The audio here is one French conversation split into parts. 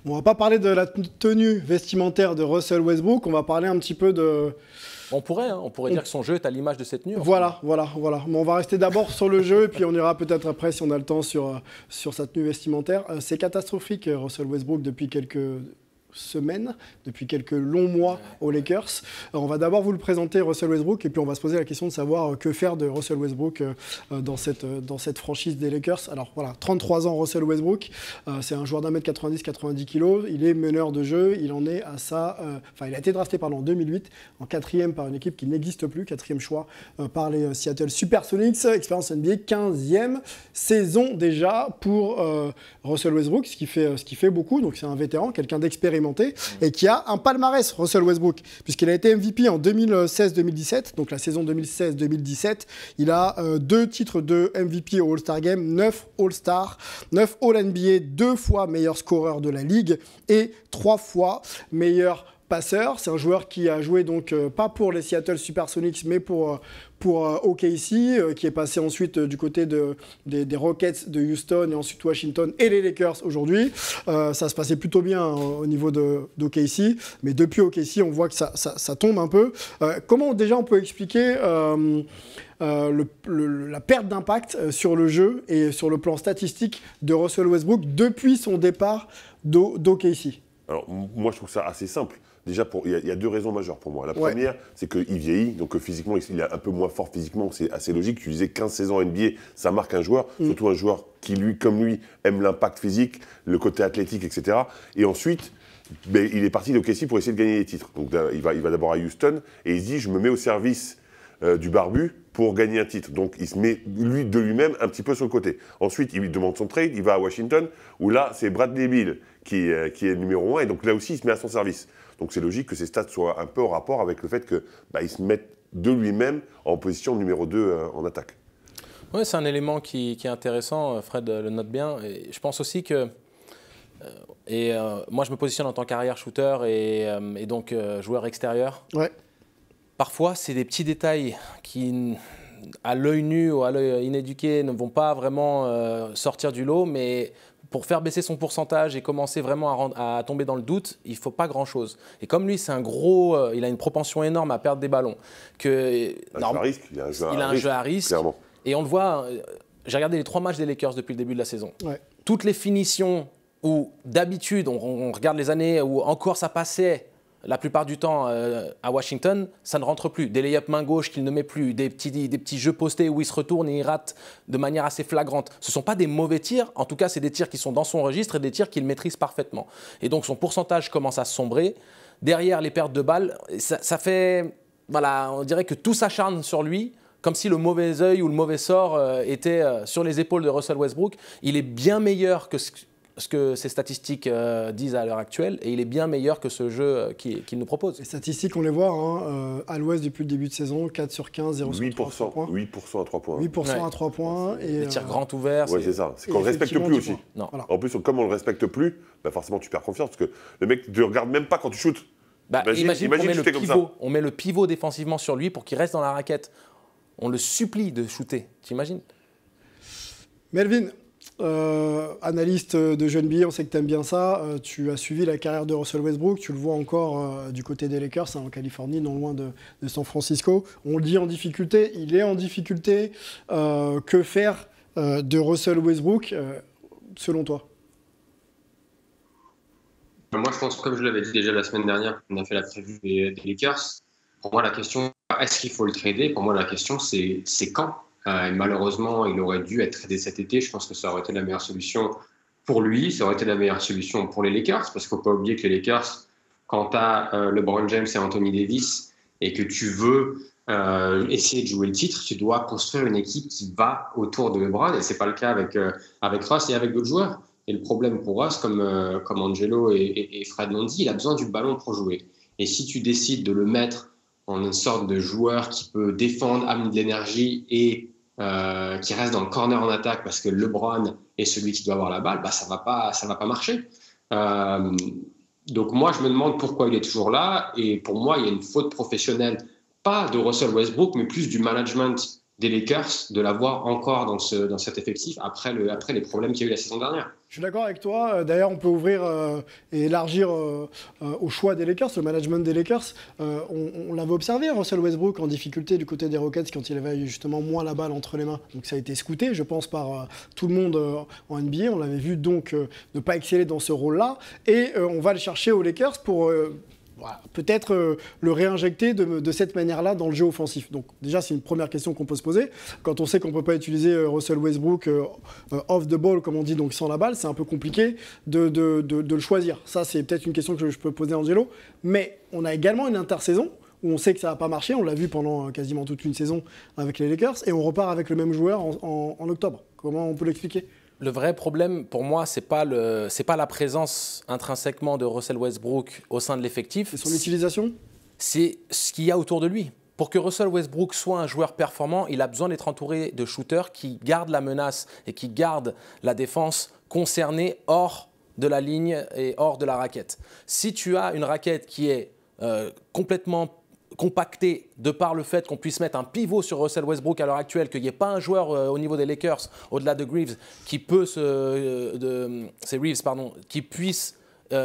On va pas parler de la tenue vestimentaire de Russell Westbrook, on va parler un petit peu de... On pourrait dire que son jeu est à l'image de cette tenue. Voilà. Mais on va rester d'abord sur le jeu, et puis on ira peut-être après, si on a le temps, sur sa tenue vestimentaire. C'est catastrophique, Russell Westbrook, depuis quelques semaines, depuis quelques longs mois aux Lakers. Alors, on va d'abord vous le présenter, Russell Westbrook, et puis on va se poser la question de savoir que faire de Russell Westbrook dans cette franchise des Lakers. Alors voilà, 33 ans Russell Westbrook, c'est un joueur d'1m90, 90 kg, il est meneur de jeu, il en est à ça, il a été drafté en 2008, en 4e par une équipe qui n'existe plus, 4e choix par les Seattle Supersonics, expérience NBA, 15e saison déjà pour Russell Westbrook, ce qui fait beaucoup, donc c'est un vétéran, quelqu'un d'expérimenté, et qui a un palmarès, Russell Westbrook, puisqu'il a été MVP en 2016-2017, donc la saison 2016-2017. Il a 2 titres de MVP au All-Star Game, 9 All-Star, 9 All-NBA, 2 fois meilleur scoreur de la Ligue et 3 fois meilleur passeur. C'est un joueur qui a joué donc pas pour les Seattle Supersonics, mais pour OKC, qui est passé ensuite du côté des Rockets de Houston et ensuite Washington et les Lakers aujourd'hui. Ça se passait plutôt bien au niveau d'OKC, mais depuis OKC, on voit que ça tombe un peu. Comment déjà on peut expliquer la perte d'impact sur le jeu et sur le plan statistique de Russell Westbrook depuis son départ d'OKC? Alors, moi, je trouve ça assez simple. Déjà, il y a 2 raisons majeures pour moi. La première, c'est qu'il vieillit, donc physiquement, il est un peu moins fort physiquement, c'est assez logique. Tu disais 15 saisons NBA, ça marque un joueur, surtout un joueur qui, comme lui, aime l'impact physique, le côté athlétique, etc. Et ensuite, il est parti d'OKC pour essayer de gagner des titres. Donc, il va d'abord à Houston et il se dit, je me mets au service du barbu pour gagner un titre. Donc, il se met de lui-même un petit peu sur le côté. Ensuite, il lui demande son trade, il va à Washington, où là, c'est Bradley Beal qui est le numéro 1, et donc là aussi, il se met à son service. Donc, c'est logique que ses stats soient un peu en rapport avec le fait qu'il se mette de lui-même en position numéro 2 en attaque. Oui, c'est un élément qui est intéressant, Fred le note bien. Et je pense aussi que... moi, je me positionne en tant qu'arrière shooter et donc joueur extérieur. Ouais. Parfois, c'est des petits détails qui, à l'œil nu ou à l'œil inéduqué, ne vont pas vraiment sortir du lot, mais pour faire baisser son pourcentage et commencer vraiment à tomber dans le doute, il ne faut pas grand-chose. Et comme lui, c'est il a une propension énorme à perdre des ballons. Il a un jeu à risque, clairement. Et on le voit, j'ai regardé les 3 matchs des Lakers depuis le début de la saison. Ouais. Toutes les finitions où d'habitude, on regarde les années où encore ça passait, la plupart du temps à Washington, ça ne rentre plus. Des lay-up main gauche qu'il ne met plus, des petits jeux postés où il se retourne et il rate de manière assez flagrante. Ce ne sont pas des mauvais tirs, en tout cas c'est des tirs qui sont dans son registre et des tirs qu'il maîtrise parfaitement. Et donc son pourcentage commence à sombrer. Derrière les pertes de balles, ça fait, voilà, on dirait que tout s'acharne sur lui, comme si le mauvais œil ou le mauvais sort était sur les épaules de Russell Westbrook. Il est bien meilleur que ce que ses statistiques disent à l'heure actuelle, et il est bien meilleur que ce jeu qu'il nous propose. Les statistiques, on les voit, à l'Ouest depuis le début de saison, 4 sur 15, 0 sur 3 points. 8% à 3 points. 8% à 3 points. Et les tirs grands ouverts. Oui, c'est ça. C'est qu'on ne le respecte plus aussi. Non. Voilà. En plus, comme on ne le respecte plus, forcément tu perds confiance, parce que le mec ne te regarde même pas quand tu shootes. Imagine qu'on met le pivot défensivement sur lui pour qu'il reste dans la raquette. On le supplie de shooter, t'imagines? Melvin, analyste de jeu NBA, on sait que tu aimes bien ça. Tu as suivi la carrière de Russell Westbrook. Tu le vois encore du côté des Lakers, en Californie, non loin de San Francisco. On le dit en difficulté, il est en difficulté. Que faire de Russell Westbrook, selon toi? Moi, je pense, comme je l'avais dit déjà la semaine dernière, on a fait la prévue des Lakers. Pour moi, la question, est-ce qu'il faut le trader? Pour moi, la question, c'est quand? Et malheureusement, il aurait dû être tradé cet été. Je pense que ça aurait été la meilleure solution pour lui. Ça aurait été la meilleure solution pour les Lakers, parce qu'il ne faut pas oublier que les Lakers, quand tu as LeBron James et Anthony Davis, et que tu veux essayer de jouer le titre, tu dois construire une équipe qui va autour de LeBron, et ce n'est pas le cas avec Russ et avec d'autres joueurs. Et le problème pour Russ, comme Angelo et Fred l'ont dit, il a besoin du ballon pour jouer. Et si tu décides de le mettre en une sorte de joueur qui peut défendre, amener de l'énergie et qui reste dans le corner en attaque parce que LeBron est celui qui doit avoir la balle, ça va pas marcher. Donc moi, je me demande pourquoi il est toujours là. Et pour moi, il y a une faute professionnelle, pas de Russell Westbrook, mais plus du management des Lakers de l'avoir encore dans cet effectif après les problèmes qu'il y a eu la saison dernière. Je suis d'accord avec toi. D'ailleurs, on peut ouvrir et élargir au choix des Lakers, le management des Lakers. On l'avait observé, Russell Westbrook en difficulté du côté des Rockets quand il avait justement moins la balle entre les mains. Donc ça a été scouté, je pense, par tout le monde en NBA. On l'avait vu donc ne pas exceller dans ce rôle-là. Et on va le chercher aux Lakers pour... Voilà, peut-être le réinjecter de cette manière-là dans le jeu offensif. Donc déjà, c'est une première question qu'on peut se poser. Quand on sait qu'on ne peut pas utiliser Russell Westbrook off the ball, comme on dit, donc sans la balle, c'est un peu compliqué de le choisir. Ça, c'est peut-être une question que je peux poser à Angelo. Mais on a également une intersaison où on sait que ça va pas marcher. On l'a vu pendant quasiment toute une saison avec les Lakers. Et on repart avec le même joueur en octobre. Comment on peut l'expliquer ? Le vrai problème, pour moi, c'est pas la présence intrinsèquement de Russell Westbrook au sein de l'effectif. C'est son utilisation ? C'est ce qu'il y a autour de lui. Pour que Russell Westbrook soit un joueur performant, il a besoin d'être entouré de shooters qui gardent la menace et qui gardent la défense concernée hors de la ligne et hors de la raquette. Si tu as une raquette qui est complètement compacté de par le fait qu'on puisse mettre un pivot sur Russell Westbrook à l'heure actuelle, qu'il n'y ait pas un joueur au niveau des Lakers, au-delà de Reeves, qui puisse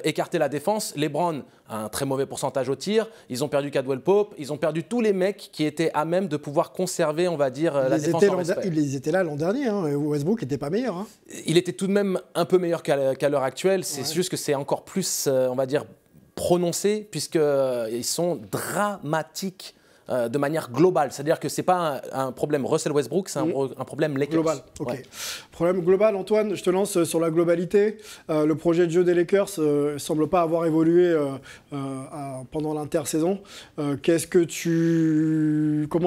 écarter la défense. LeBron a un très mauvais pourcentage au tir. Ils ont perdu Caldwell Pope. Ils ont perdu tous les mecs qui étaient à même de pouvoir conserver, on va dire, la défense en respect. Ils étaient là l'an dernier. Westbrook n'était pas meilleur. Hein. Il était tout de même un peu meilleur qu'à l'heure actuelle. C'est juste que c'est encore plus, on va dire, prononcés puisqu'ils sont dramatiques de manière globale. C'est-à-dire que ce n'est pas un problème Russell Westbrook, c'est un problème Lakers. Global, ok. Ouais. Problème global, Antoine, je te lance sur la globalité. Le projet de jeu des Lakers ne semble pas avoir évolué pendant l'intersaison. Comment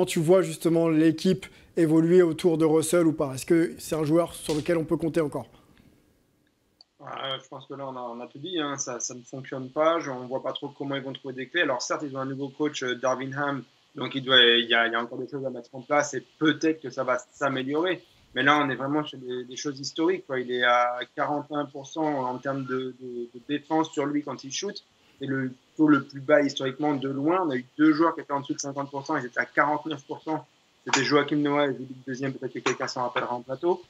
tu vois justement l'équipe évoluer autour de Russell ou pas ? Est-ce que c'est un joueur sur lequel on peut compter encore ? Je pense que là, on a tout dit. Hein. Ça ne fonctionne pas. On ne voit pas trop comment ils vont trouver des clés. Alors, certes, ils ont un nouveau coach, Darvin Ham. Donc, il y a encore des choses à mettre en place et peut-être que ça va s'améliorer. Mais là, on est vraiment sur des choses historiques, quoi. Il est à 41% en termes de défense sur lui quand il shoot. C'est le taux le plus bas historiquement de loin. On a eu 2 joueurs qui étaient en dessous de 50%. Ils étaient à 49%. C'était Joachim Noah et Julie deuxième. Peut-être que quelqu'un s'en rappellera en plateau.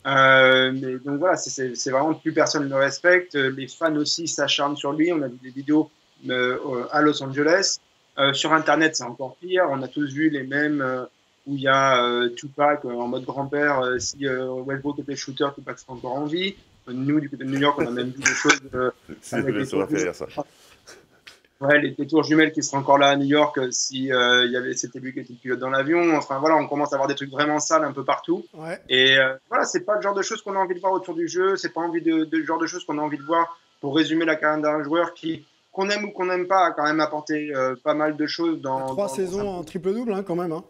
Mais donc voilà, c'est vraiment plus personne ne le respecte. Les fans aussi s'acharnent sur lui. On a vu des vidéos à Los Angeles. Sur Internet, c'est encore pire. On a tous vu les mêmes où il y a Tupac en mode grand-père. Si Westbrook était shooter, Tupac serait encore en vie. Nous, du côté de New York, on a même vu des choses. Ouais, les tours jumelles qui seraient encore là à New York si c'était lui qui était pilote dans l'avion. Enfin voilà, on commence à avoir des trucs vraiment sales un peu partout. Ouais. Et voilà, c'est pas le genre de choses qu'on a envie de voir autour du jeu. C'est pas le genre de choses qu'on a envie de voir pour résumer la carrière d'un joueur qui, qu'on aime ou qu'on n'aime pas, a quand même apporté pas mal de choses dans... 3 saisons en triple-double, quand même. Hein.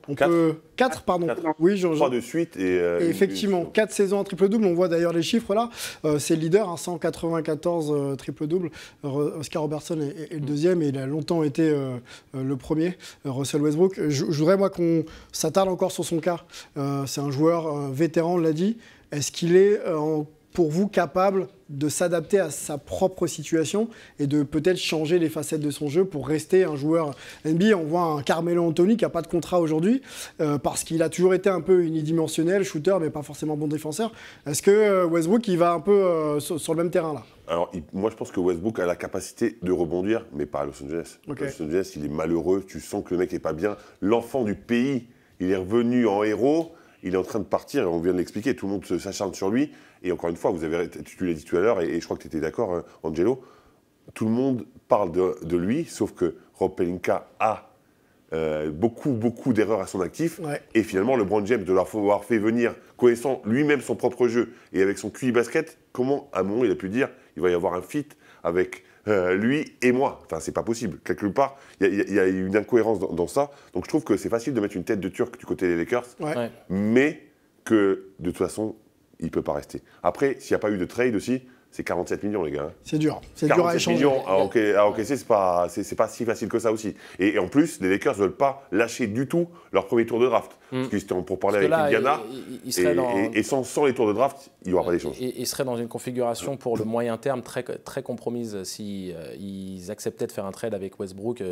4, pardon. 4. Oui, 3 de suite. Et effectivement, 4 saisons en triple-double. On voit d'ailleurs les chiffres là. C'est le leader, 194 triple-double. Oscar Robertson est le deuxième et il a longtemps été le premier, Russell Westbrook. Je voudrais, moi, qu'on s'attarde encore sur son cas. C'est un joueur vétéran, on l'a dit. Est-ce qu'il est... pour vous, capable de s'adapter à sa propre situation et de peut-être changer les facettes de son jeu pour rester un joueur NBA. On voit un Carmelo Anthony qui n'a pas de contrat aujourd'hui parce qu'il a toujours été un peu unidimensionnel, shooter, mais pas forcément bon défenseur. Est-ce que Westbrook, il va un peu sur le même terrain là ? Alors, moi, je pense que Westbrook a la capacité de rebondir, mais pas à Los Angeles. Okay. Los Angeles, il est malheureux, tu sens que le mec n'est pas bien. L'enfant du pays, il est revenu en héros. Il est en train de partir, on vient de l'expliquer, tout le monde s'acharne sur lui. Et encore une fois, tu l'as dit tout à l'heure, et je crois que tu étais d'accord, Angelo, tout le monde parle de lui, sauf que Rob Pelinka a beaucoup d'erreurs à son actif. Ouais. Et finalement, LeBron James, de l'avoir fait venir, connaissant lui-même son propre jeu, et avec son QI basket, comment, à un moment, il a pu dire, il va y avoir un fit avec... lui et moi, enfin c'est pas possible. Quelque part, il y a une incohérence dans ça. Donc je trouve que c'est facile de mettre une tête de Turc du côté des Lakers, mais que de toute façon, il peut pas rester. Après, s'il n'y a pas eu de trade aussi, c'est 47 millions les gars. C'est dur à échanger. 47 millions à encaisser, c'est pas si facile que ça aussi. Et en plus, les Lakers veulent pas lâcher du tout leur premier tour de draft. parce qu'ils étaient pour parler Parce avec que là, Indiana. Et sans les tours de draft, il n'y aura pas d'échange. Il serait dans une configuration pour le moyen terme très, très compromise si ils acceptaient de faire un trade avec Westbrook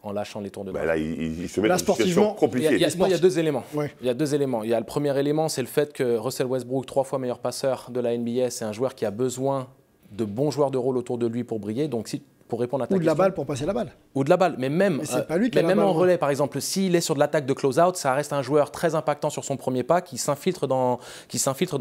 en lâchant les tours de draft. Là, ils se mettent dans une situation compliquée. Il y a deux éléments. Ouais. Il y a deux éléments. Il y a le premier élément, c'est le fait que Russell Westbrook, 3 fois meilleur passeur de la NBA, c'est un joueur qui a besoin de bons joueurs de rôle autour de lui pour briller. Donc, pour répondre à ta question. Ou de la balle pour passer la balle. Ou de la balle. Mais même, c'est pas lui qui a la même balle, en relais, par exemple, s'il est sur de l'attaque de close-out, ça reste un joueur très impactant sur son premier pas qui s'infiltre dans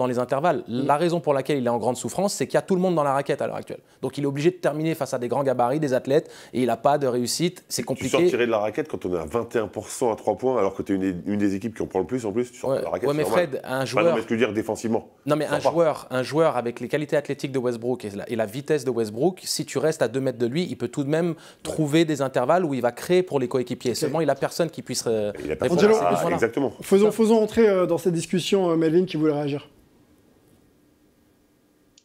les intervalles. La raison pour laquelle il est en grande souffrance, c'est qu'il y a tout le monde dans la raquette à l'heure actuelle. Donc il est obligé de terminer face à des grands gabarits, des athlètes, et il n'a pas de réussite. C'est compliqué. Tu sors tirer de la raquette quand on est à 21% à 3 points, alors que tu es une des équipes qui en prend le plus en plus. Tu sors de la raquette. Ouais, mais Fred, un joueur. Non, mais ce que je veux dire défensivement. Non, mais un joueur avec les qualités athlétiques de Westbrook et la vitesse de Westbrook, si tu restes à 2 mètres de lui, il peut tout de même trouver des intervalles où il va créer pour les coéquipiers. Seulement, il n'a personne qui puisse répondre Angelo, à ces besoins-là. Exactement. Faisons entrer dans cette discussion Melvin qui voulait réagir.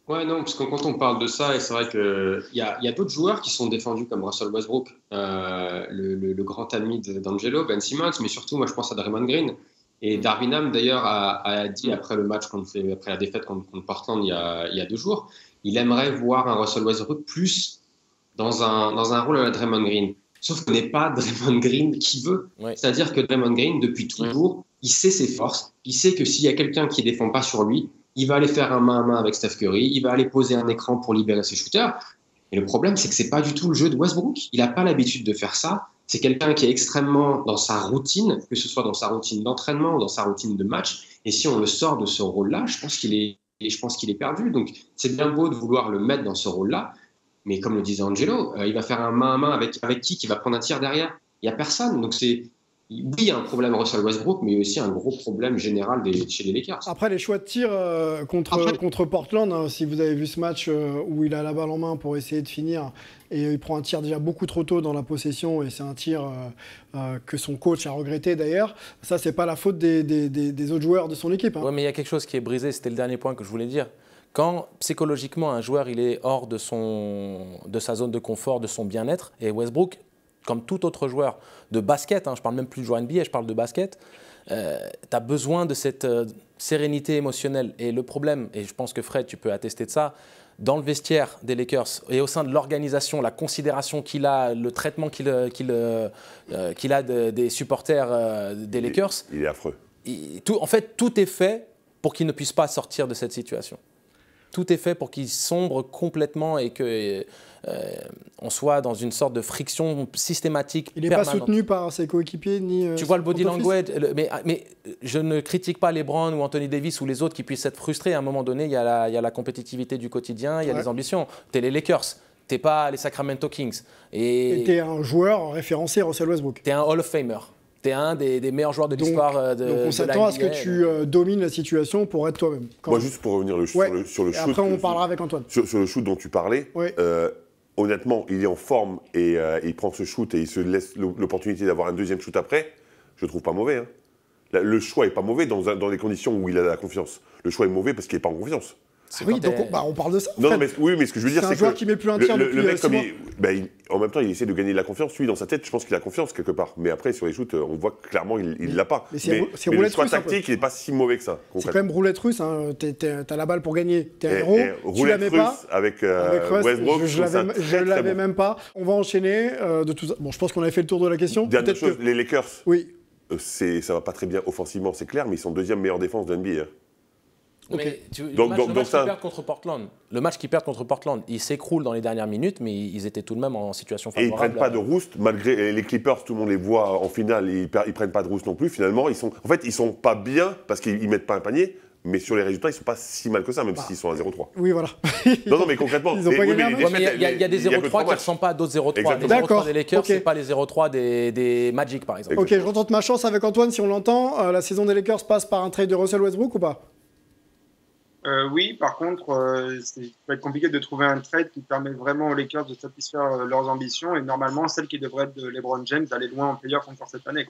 Ouais, non, parce que quand on parle de ça, et c'est vrai qu'il y a d'autres joueurs qui sont défendus comme Russell Westbrook, le grand ami d'Angelo, Ben Simmons, mais surtout, moi, je pense à Draymond Green. Et Darvin Ham, d'ailleurs, a dit après le match, après la défaite contre Portland il y a 2 jours, il aimerait voir un Russell Westbrook plus dans un rôle à la Draymond Green. Sauf qu'on n'est pas Draymond Green qui veut. Ouais. C'est-à-dire que Draymond Green, depuis toujours, il sait ses forces. Il sait que s'il y a quelqu'un qui ne défend pas sur lui, il va aller faire un main à main avec Steph Curry, il va aller poser un écran pour libérer ses shooters. Et le problème, c'est que ce n'est pas du tout le jeu de Westbrook. Il n'a pas l'habitude de faire ça. C'est quelqu'un qui est extrêmement dans sa routine, que ce soit dans sa routine d'entraînement ou dans sa routine de match. Et si on le sort de ce rôle-là, je pense qu'il est perdu. Donc, c'est bien beau de vouloir le mettre dans ce rôle-là. Mais comme le disait Angelo, il va faire un main à main avec qui va prendre un tir derrière. Il n'y a personne. Donc oui, il y a un problème Russell Westbrook, mais il y a aussi un gros problème général chez les Lakers. Après, les choix de tir contre Portland, hein, si vous avez vu ce match où il a la balle en main pour essayer de finir, et il prend un tir déjà beaucoup trop tôt dans la possession, et c'est un tir que son coach a regretté d'ailleurs, ça, c'est pas la faute des autres joueurs de son équipe. Hein. Oui, mais il y a quelque chose qui est brisé, c'était le dernier point que je voulais dire. Quand psychologiquement un joueur il est hors de sa zone de confort, de son bien-être, et Westbrook, comme tout autre joueur de basket, je ne parle même plus de joueur NBA, je parle de basket, tu as besoin de cette sérénité émotionnelle. Et le problème, et je pense que Fred, tu peux attester de ça, dans le vestiaire des Lakers et au sein de l'organisation, la considération qu'il a, le traitement qu'il a des supporters des Lakers, il est affreux. En fait, tout est fait pour qu'il ne puisse pas sortir de cette situation. Tout est fait pour qu'il sombre complètement et qu'on soit dans une sorte de friction systématique. Il n'est pas soutenu par ses coéquipiers ni. Tu vois le body language, mais je ne critique pas LeBron ou Anthony Davis ou les autres qui puissent être frustrés. À un moment donné, il y a la compétitivité du quotidien, il y a les ambitions. Tu es les Lakers, tu n'es pas les Sacramento Kings. Et tu es un joueur référencé Russell Westbrook. Tu es un Hall of Famer. Tu es un des meilleurs joueurs de l'histoire de la NBA. Donc on s'attend à ce que tu domines la situation pour être toi-même. Moi, juste pour revenir sur le shoot. Après, on parlera avec Antoine. Sur le shoot dont tu parlais, honnêtement, il est en forme et il prend ce shoot et il se laisse l'opportunité d'avoir un deuxième shoot après. Je ne trouve pas mauvais. Hein. Le choix n'est pas mauvais dans les conditions où il a la confiance. Le choix est mauvais parce qu'il n'est pas en confiance. Oui, donc on parle de ça. Non, mais ce que je veux dire, c'est que... C'est un joueur qui met plus un tir depuis le mec, 6 mois. En même temps, il essaie de gagner de la confiance. Lui, dans sa tête, je pense qu'il a confiance quelque part. Mais après, sur les shoots, on voit que clairement, il ne l'a pas. Mais le choix tactique, il n'est pas si mauvais que ça. C'est quand même roulette russe. Hein. T'as la balle pour gagner. T'es un héros. Tu la mets pas. Avec Westbrook, je ne l'avais même pas. On va enchaîner de tout ça. Bon, je pense qu'on avait fait le tour de la question. Dernière chose, les Lakers. Oui. Ça ne va pas très bien offensivement, c'est clair, mais ils sont deuxième meilleure défense de NBA. Okay. Le match qu'ils perdent contre Portland, ils s'écroulent dans les dernières minutes, mais ils étaient tout de même en situation favorable. Et ils ne prennent pas de roost, malgré les Clippers, tout le monde les voit en finale, ils ne prennent pas de roost non plus. Finalement, ils sont pas bien parce qu'ils ne mettent pas un panier, mais sur les résultats, ils ne sont pas si mal que ça, même s'ils sont à 0-3. Oui, voilà. non, mais concrètement, ils n'ont pas gagné. Il y a des 0-3 qui ne ressemblent pas à d'autres 0-3. Les 0-3 des Lakers, ce n'est pas les 0-3 des Magic, par exemple. Ok, je retente ma chance avec Antoine, si on l'entend. La saison des Lakers passe par un trade de Russell Westbrook ou pas ? Oui, par contre, ça va être compliqué de trouver un trade qui permet vraiment aux Lakers de satisfaire leurs ambitions et normalement celle qui devrait être de LeBron James d'aller loin en playoff encore cette année.